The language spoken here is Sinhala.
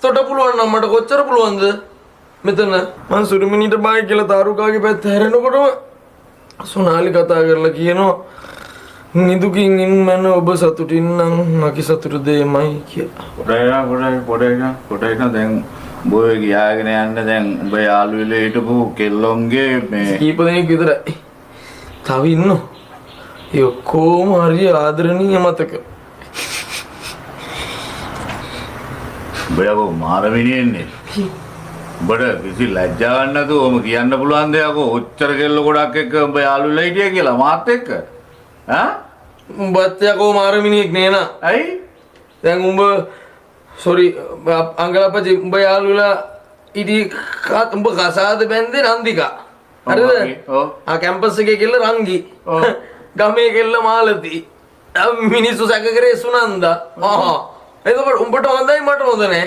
තොට පුළුවන් නම් මට කොච්චර පුළුවන්ද මෙතන මං සුරුමිනිට බයි කියලා තාරුකාගේ පැත්ත හැරෙනකොටම සුනාලි කතා කරලා කියනවා නිදුකින් ඉන්න ඔබ සතුටින් නම් මගේ සතුට දෙමයි කියලා. පොඩේක දැන් බොය ගියාගෙන යන්න දැන් උඹ යාළුවෙලා හිටපු කෙල්ලොන්ගේ මේ කීප දෙනෙක් විතරයි. තව ඉන්නෝ. ඒ ඔක්කොම හරි ආදරණීය මතක. බයව මාරමිනියන්නේ. බඩ කිසි ලැජ්ජාවක් නැතුව ඔම කියන්න පුළුවන් දෙයක් ඔච්චර කෙල්ල ගොඩක් එක්ක උඹ යාළුවෙලා හිටියා කියලා මාත් එක්ක. ඈ උඹත් යකෝ මාරමිනියෙක් නේනා. ඇයි? දැන් උඹ සෝරි අංගලප්පච්චි උඹ යාළුවලා ඉදි උඹ කසාද බැන්දේ නන්දිකා. හරිද? ආ කැම්පස් එකේ කෙල්ල රංගි. ගමේ කෙල්ල මාලති. මිනිස්සු සැක කරේ සුනන්දා. එතකොට උඹට හොඳයි මට හොඳ නෑ.